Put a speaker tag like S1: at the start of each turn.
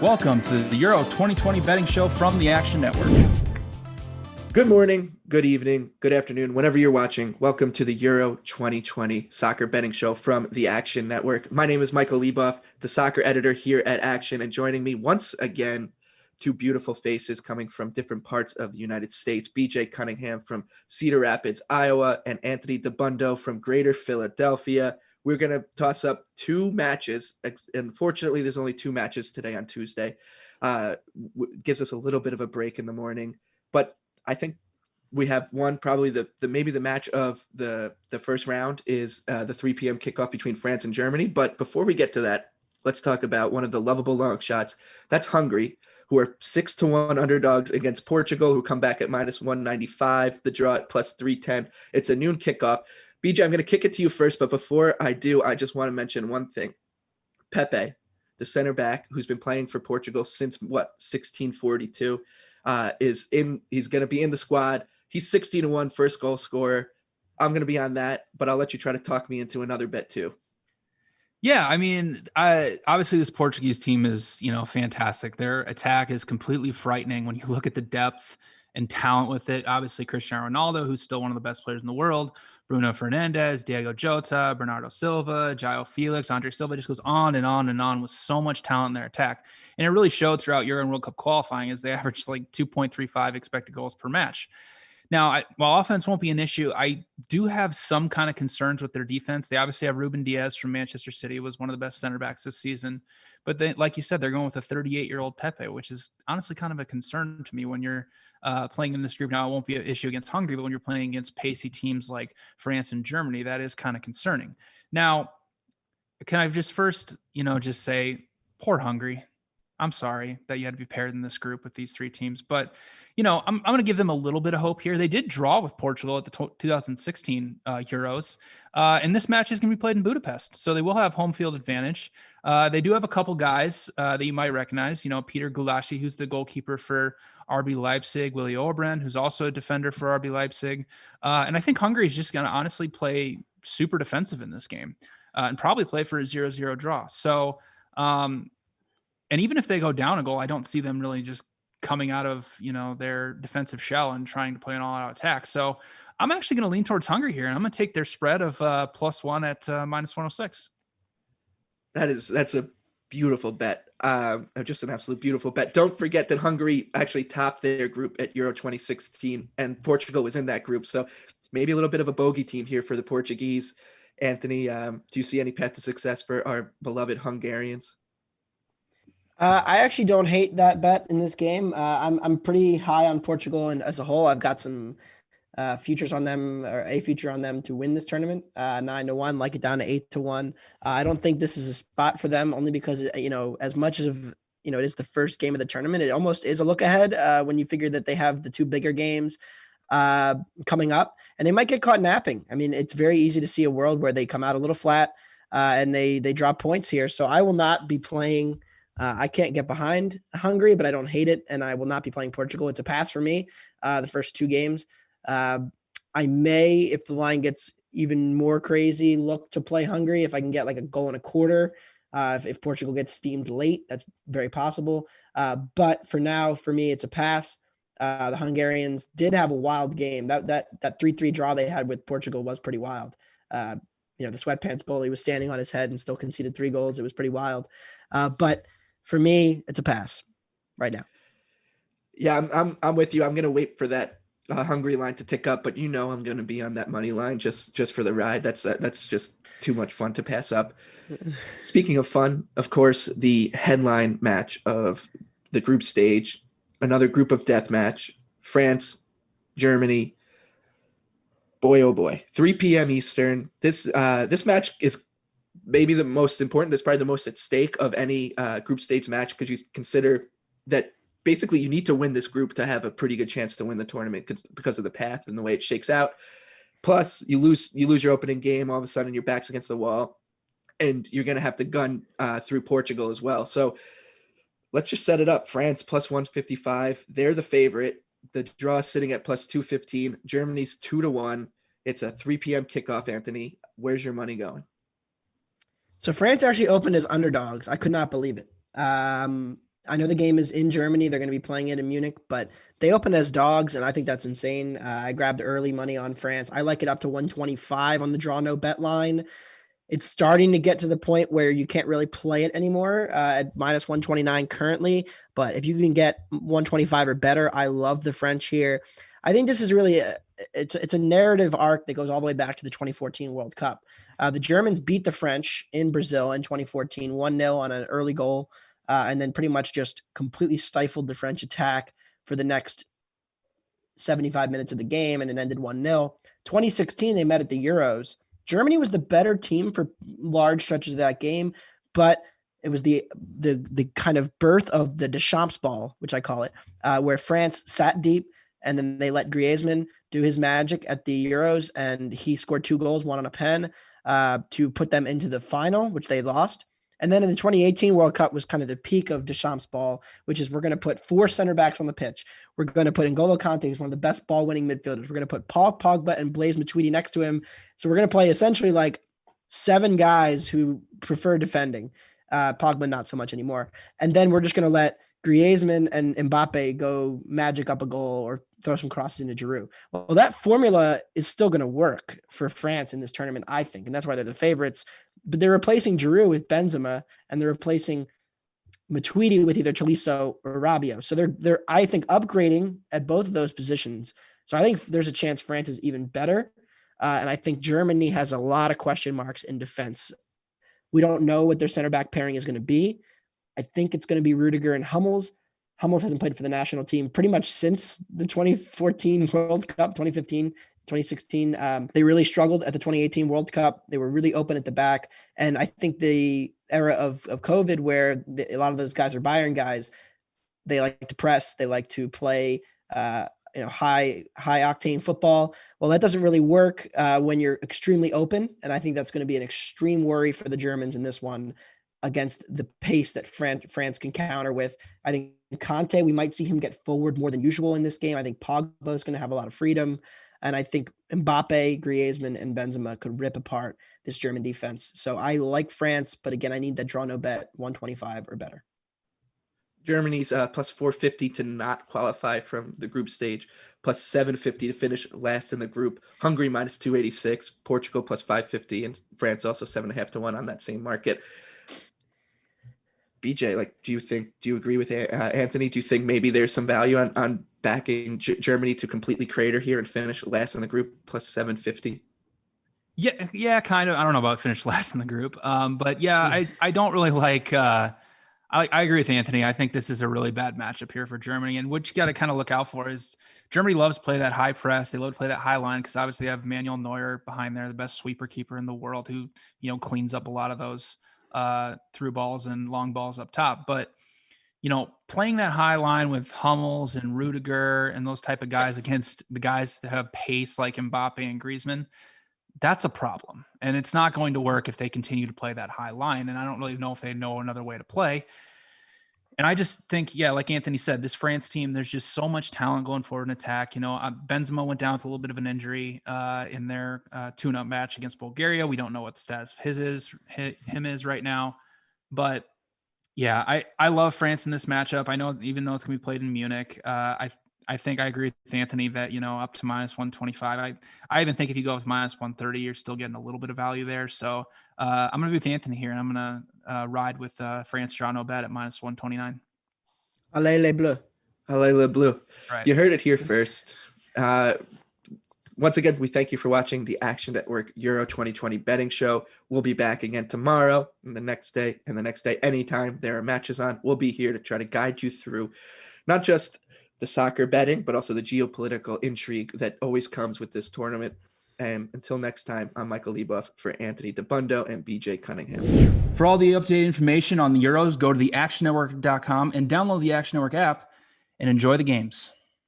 S1: Welcome to the Euro 2020 betting show from the Action Network.
S2: Good morning, good evening, good afternoon, whenever you're watching. Welcome to the Euro 2020 soccer betting show from the Action Network. My name is Michael Leboff, the soccer editor here at Action, and joining me once again, two beautiful faces coming from different parts of the United States. BJ Cunningham from Cedar Rapids, Iowa, and Anthony DeBundo from Greater Philadelphia. We're going to toss up two matches. Unfortunately, there's only two matches today on Tuesday. Gives us a little bit of a break in the morning. But I think we have one, probably maybe the match of the first round is the 3 p.m. kickoff between France and Germany. But before we get to that, let's talk about one of the lovable long shots. That's Hungary, who are 6-1 underdogs against Portugal, who come back at -195. The draw at +310. It's a noon kickoff. BJ, I'm going to kick it to you first, but before I do, I just want to mention one thing. Pepe, the center back who's been playing for Portugal since 1642, he's going to be in the squad. He's 60-1 first goal scorer. I'm going to be on that, but I'll let you try to talk me into another bet too.
S1: Yeah, I mean, obviously this Portuguese team is, fantastic. Their attack is completely frightening when you look at the depth and talent with it. Obviously, Cristiano Ronaldo, who's still one of the best players in the world, Bruno Fernandes, Diego Jota, Bernardo Silva, João Felix, Andre Silva, just goes on and on and on with so much talent in their attack. And it really showed throughout Euro and World Cup qualifying as they averaged like 2.35 expected goals per match. Now, while offense won't be an issue, I do have some kind of concerns with their defense. They obviously have Ruben Diaz from Manchester City, was one of the best center backs this season. But they, like you said, they're going with a 38-year-old Pepe, which is honestly kind of a concern to me when you're playing in this group. Now, it won't be an issue against Hungary, but when you're playing against pacey teams like France and Germany, that is kind of concerning. Now, can I just first, just say, poor Hungary. I'm sorry that you had to be paired in this group with these three teams, but I'm going to give them a little bit of hope here. They did draw with Portugal at the 2016 Euros, and this match is going to be played in Budapest, so they will have home field advantage. They do have a couple guys that you might recognize. Peter Gulácsi, who's the goalkeeper for RB Leipzig, Willi Orbran, who's also a defender for RB Leipzig, and I think Hungary is just going to honestly play super defensive in this game and probably play for a 0-0 draw. So, and even if they go down a goal, I don't see them really just coming out of, their defensive shell and trying to play an all-out attack. So I'm actually going to lean towards Hungary here, and I'm going to take their spread of +1 at -106.
S2: That's a beautiful bet. Just an absolute beautiful bet. Don't forget that Hungary actually topped their group at Euro 2016, and Portugal was in that group. So maybe a little bit of a bogey team here for the Portuguese. Anthony, do you see any path to success for our beloved Hungarians?
S3: I actually don't hate that bet in this game. I'm pretty high on Portugal, and as a whole, I've got some futures on them, or a future on them to win this tournament. 9-1, like it down to 8-1. I don't think this is a spot for them, only because as much as it is the first game of the tournament, it almost is a look ahead when you figure that they have the two bigger games coming up, and they might get caught napping. I mean, it's very easy to see a world where they come out a little flat and they drop points here. So I will not be playing. I can't get behind Hungary, but I don't hate it, and I will not be playing Portugal. It's a pass for me, the first two games. I may, if the line gets even more crazy, look to play Hungary if I can get like a goal and a quarter. If Portugal gets steamed late, that's very possible. But for now, for me, it's a pass. The Hungarians did have a wild game. That 3-3 draw they had with Portugal was pretty wild. The sweatpants bully was standing on his head and still conceded 3 goals. It was pretty wild. But for me, it's a pass right now.
S2: Yeah, I'm with you. I'm going to wait for that Hungary line to tick up, but I'm going to be on that money line just for the ride. That's just too much fun to pass up. Speaking of fun, of course, the headline match of the group stage, another group of death match, France, Germany. Boy, oh boy, 3 p.m. Eastern. This match is maybe the most important. That's probably the most at stake of any group stage match, because you consider that basically you need to win this group to have a pretty good chance to win the tournament because of the path and the way it shakes out. Plus, you lose your opening game, all of a sudden your back's against the wall, and you're going to have to gun through Portugal as well. So let's just set it up. France +155. They're the favorite. The draw is sitting at +215. Germany's 2-1. It's a 3 p.m. kickoff, Anthony. Where's your money going?
S3: So France actually opened as underdogs. I could not believe it. I know the game is in Germany. They're going to be playing it in Munich, but they open as dogs, and I think that's insane. I grabbed early money on France. I like it up to 125 on the draw no bet line. It's starting to get to the point where you can't really play it anymore at minus 129 currently. But if you can get 125 or better, I love the French here. I think this is really it's a narrative arc that goes all the way back to the 2014 World Cup. The Germans beat the French in Brazil in 2014, 1-0 on an early goal, and then pretty much just completely stifled the French attack for the next 75 minutes of the game, and it ended 1-0. 2016, they met at the Euros. Germany was the better team for large stretches of that game, but it was the kind of birth of the Deschamps ball, which I call it, where France sat deep and then they let Griezmann do his magic at the Euros, and he scored 2 goals, one on a pen, to put them into the final, which they lost. And then in the 2018 World Cup was kind of the peak of Deschamps' ball, which is we're going to put 4 center backs on the pitch. We're going to put N'Golo Kanté, who's one of the best ball-winning midfielders. We're going to put Paul Pogba and Blaise Matuidi next to him. So we're going to play essentially like 7 guys who prefer defending. Pogba not so much anymore. And then we're just going to let Griezmann and Mbappe go magic up a goal or throw some crosses into Giroud. Well, that formula is still going to work for France in this tournament, I think, and that's why they're the favorites. But they're replacing Giroud with Benzema, and they're replacing Matuidi with either Tolisso or Rabiot. So they're I think upgrading at both of those positions. So I think there's a chance France is even better, and I think Germany has a lot of question marks in defense. We don't know what their center back pairing is going to be. I think it's going to be Rudiger and Hummels. Hummels hasn't played for the national team pretty much since the 2014 World Cup, 2015, 2016. They really struggled at the 2018 World Cup. They were really open at the back. And I think the era of COVID, where a lot of those guys are Bayern guys, they like to press, they like to play high octane football. Well, that doesn't really work when you're extremely open. And I think that's going to be an extreme worry for the Germans in this one, against the pace that France can counter with. I think Kanté, we might see him get forward more than usual in this game. I think Pogba is going to have a lot of freedom. And I think Mbappe, Griezmann, and Benzema could rip apart this German defense. So I like France, but again, I need that draw no bet, 125 or better.
S2: Germany's plus 450 to not qualify from the group stage, plus 750 to finish last in the group. Hungary minus 286, Portugal plus 550, and France also 7.5 to 1 on that same market. BJ, do you agree with Anthony? Do you think maybe there's some value on backing Germany to completely crater here and finish last in the group, plus 750?
S1: Yeah, kind of. I don't know about finish last in the group, but yeah, I don't really like. I agree with Anthony. I think this is a really bad matchup here for Germany, and what you got to kind of look out for is Germany loves to play that high press. They love to play that high line because obviously they have Manuel Neuer behind there, the best sweeper keeper in the world, who cleans up a lot of those through balls and long balls up top. But playing that high line with Hummels and Rudiger and those type of guys against the guys that have pace like Mbappe and Griezmann, that's a problem. And it's not going to work if they continue to play that high line. And I don't really know if they know another way to play. And I just think, like Anthony said, this France team, there's just so much talent going forward in attack. Benzema went down with a little bit of an injury in their tune-up match against Bulgaria. We don't know what the status of him is right now. But yeah, I love France in this matchup. I know even though it's going to be played in Munich, I think I agree with Anthony that, up to minus 125. I even think if you go with minus 130, you're still getting a little bit of value there. So I'm going to be with Anthony here, and I'm going to ride with France draw no bet at minus 129.
S3: Allez les bleus.
S2: Allez les bleus.
S1: Right.
S2: You heard it here first. Once again, we thank you for watching the Action Network Euro 2020 betting show. We'll be back again tomorrow and the next day and the next day. Anytime there are matches on, we'll be here to try to guide you through not just the soccer betting, but also the geopolitical intrigue that always comes with this tournament. And until next time, I'm Michael Leboff for Anthony DeBundo and BJ Cunningham.
S1: For all the updated information on the Euros, go to theactionnetwork.com and download the Action Network app and enjoy the games.